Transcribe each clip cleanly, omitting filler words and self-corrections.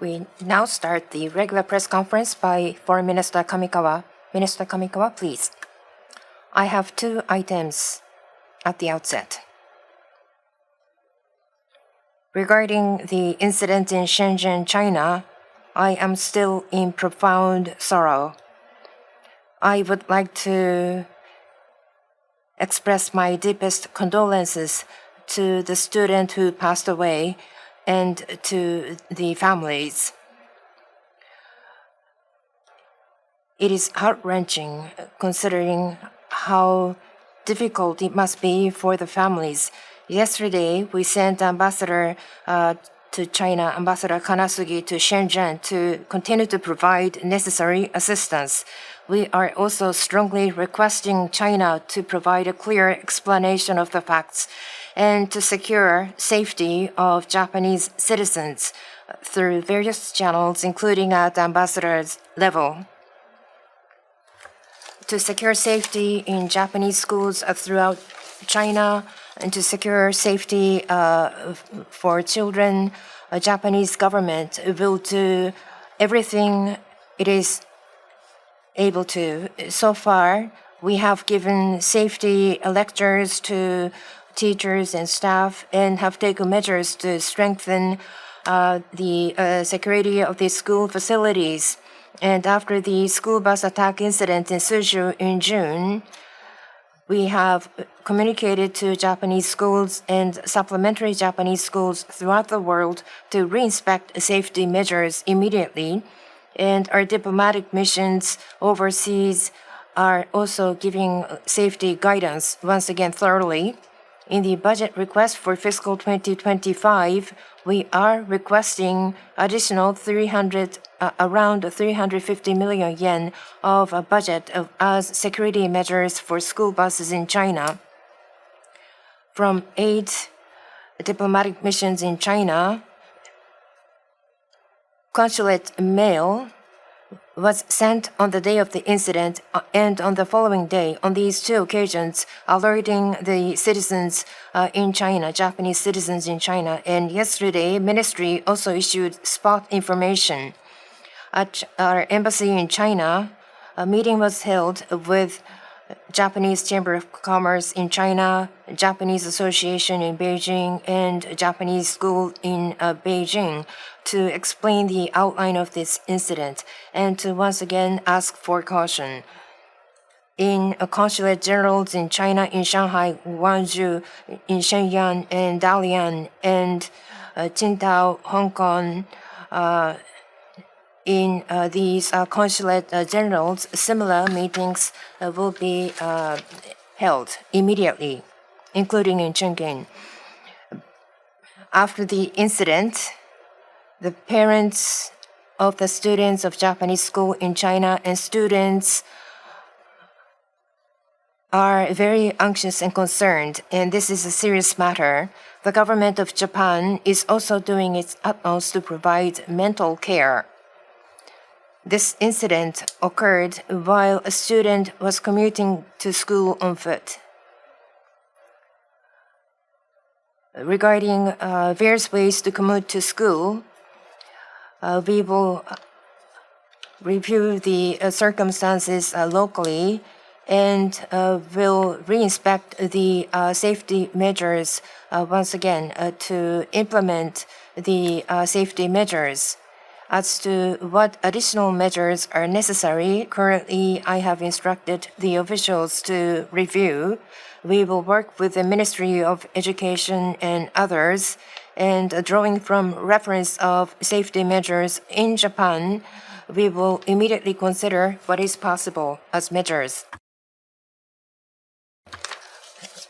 We now start the regular press conference by Foreign Minister Kamikawa. Minister Kamikawa, please. I have two items at the outset. Regarding the incident in Shenzhen, China, I am still in profound sorrow. I would like to express my deepest condolences to the student who passed away and to the families. It is heart-wrenching considering how difficult it must be for the families. Yesterday, we sent Ambassador to China, Ambassador Kanasugi, to Shenzhen to continue to provide necessary assistance. We are also strongly requesting China to provide a clear explanation of the facts and to secure safety of Japanese citizens through various channels, including at the ambassador's level. To secure safety in Japanese schools throughout China and to secure safety for children, the Japanese government will do everything it is able to. So far, we have given safety lectures to teachers and staff and have taken measures to strengthen the security of the school facilities. And after the school bus attack incident in Suzhou in June, we have communicated to Japanese schools and supplementary Japanese schools throughout the world to reinspect safety measures immediately. And our diplomatic missions overseas are also giving safety guidance once again thoroughly. In the budget request for fiscal 2025, we are requesting additional around 350 million yen of a budget as security measures for school buses in China. From 8 diplomatic missions in China, consulate mail was sent on the day of the incident and on the following day on these two occasions, alerting the citizens in China, Japanese citizens in China. And yesterday, ministry also issued spot information. At our embassy in China, a meeting was held with Japanese Chamber of Commerce in China, Japanese Association in Beijing, and Japanese School in Beijing to explain the outline of this incident and to once again ask for caution. In consulate generals in China, in Shanghai, Guangzhou, in Shenyang, and Dalian, and Qingdao, Hong Kong, in these consulate generals, similar meetings will be held immediately, including in Chongqing. After the incident, the parents of the students of Japanese school in China and students are very anxious and concerned, and this is a serious matter. The government of Japan is also doing its utmost to provide mental care. This incident occurred while a student was commuting to school on foot. Regarding various ways to commute to school, we will review the circumstances locally and will reinspect the safety measures once again to implement the safety measures. As to what additional measures are necessary, currently I have instructed the officials to review. We will work with the Ministry of Education and others, and drawing from reference of safety measures in Japan, we will immediately consider what is possible as measures.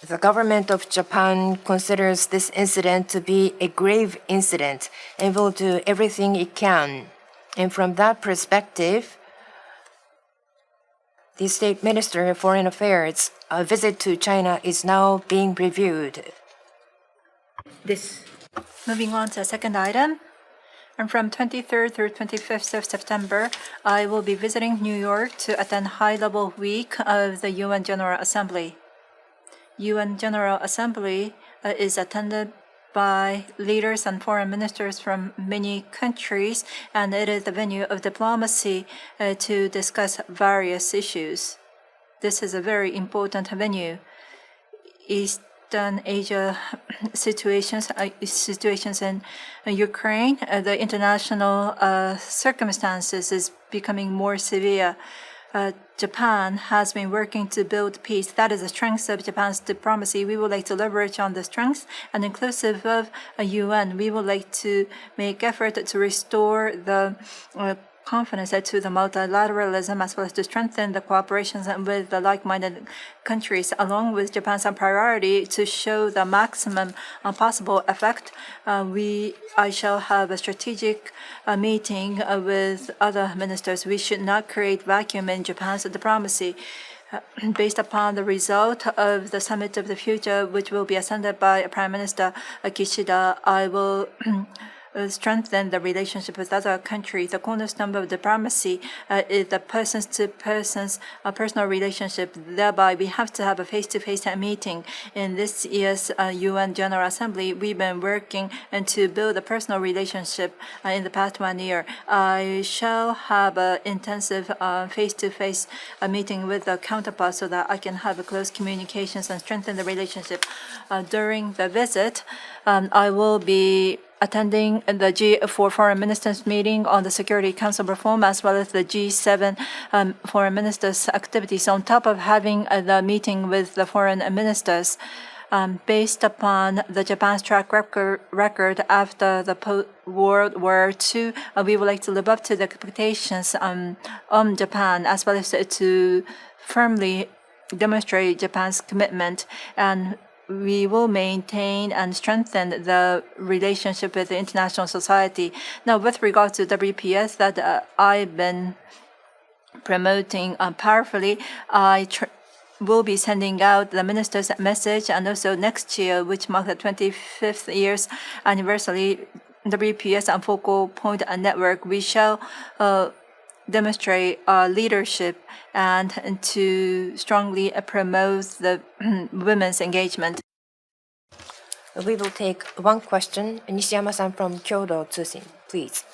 The government of Japan considers this incident to be a grave incident and will do everything it can. And from that perspective, the State Minister of Foreign Affairs' visit to China is now being reviewed. Moving on to the second item. And from 23rd through 25th of September, I will be visiting New York to attend high-level week of the UN General Assembly. UN General Assembly is attended by leaders and foreign ministers from many countries, and it is the venue of diplomacy to discuss various issues. This is a very important venue. Eastern Asia situations in Ukraine, the international circumstances is becoming more severe. Japan has been working to build peace. That is the strength of Japan's diplomacy. We would like to leverage on the strengths, and inclusive of UN, we would like to make effort to restore the confidence to the multilateralism, as well as to strengthen the cooperation with the like-minded countries, along with Japan's priority to show the maximum possible effect. I shall have a strategic meeting with other ministers. We should not create vacuum in Japan's diplomacy. Based upon the result of the Summit of the Future, which will be attended by Prime Minister Kishida, I will strengthen the relationship with other countries. The cornerstone of diplomacy is the persons-to-persons personal relationship. Thereby, we have to have a face-to-face meeting. In this year's UN General Assembly, we've been working to build a personal relationship in the past 1 year. I shall have an intensive face-to-face meeting with the counterparts so that I can have close communications and strengthen the relationship. During the visit, I will be attending the G4 Foreign Ministers meeting on the Security Council reform, as well as the G7 Foreign Ministers activities, on top of having the meeting with the foreign ministers. Based upon the Japan's track record after the World War II, we would like to live up to the expectations on Japan, as well as to firmly demonstrate Japan's commitment, and we will maintain and strengthen the relationship with the international society. Now, with regard to WPS that I've been promoting powerfully, I will be sending out the minister's message, and also next year, which marks the 25th year's anniversary, WPS and Focal Point Network, we shall demonstrate our leadership and to strongly promote the women's engagement. We will take one question. Nishiyama-san from Kyodo Tsusin, please.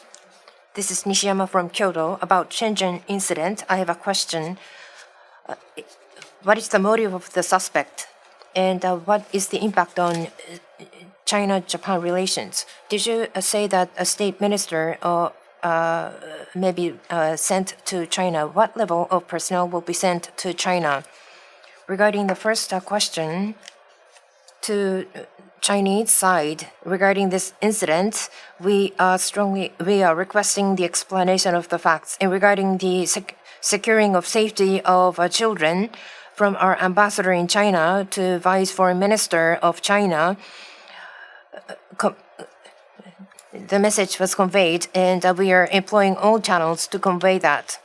This is Nishiyama from Kyodo. About Shenzhen incident, I have a question. What is the motive of the suspect? And what is the impact on China-Japan relations? Did you say that a state minister may be sent to China? What level of personnel will be sent to China? Regarding the first question, to Chinese side, regarding this incident, we are requesting the explanation of the facts. And regarding the securing of safety of children, from our ambassador in China to Vice Foreign Minister of China, the message was conveyed, and we are employing all channels to convey that.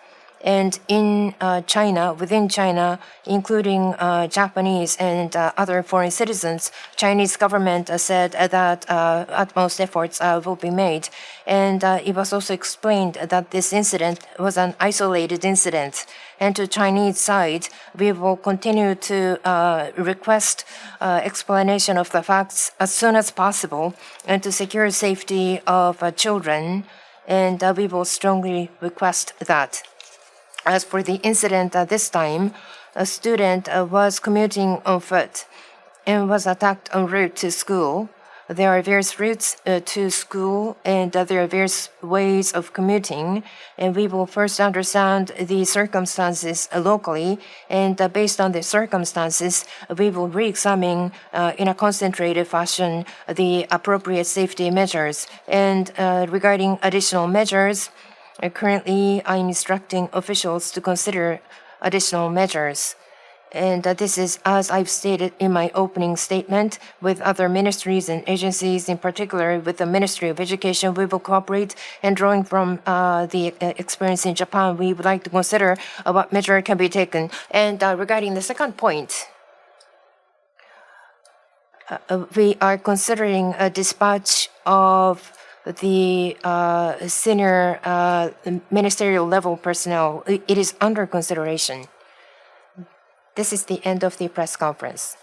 And in China, within China, including Japanese and other foreign citizens, Chinese government said that utmost efforts will be made. And it was also explained that this incident was an isolated incident. And to Chinese side, we will continue to request explanation of the facts as soon as possible and to secure safety of children. And we will strongly request that. As for the incident this time, a student was commuting on foot and was attacked en route to school. There are various routes to school, and there are various ways of commuting. And we will first understand the circumstances locally, and based on the circumstances, we will re-examine in a concentrated fashion the appropriate safety measures. And regarding additional measures, currently, I'm instructing officials to consider additional measures. And this is, as I've stated in my opening statement, with other ministries and agencies, in particular with the Ministry of Education, we will cooperate. And drawing from the experience in Japan, we would like to consider what measure can be taken. And regarding the second point, we are considering a dispatch of the senior ministerial level personnel. It is under consideration. This is the end of the press conference.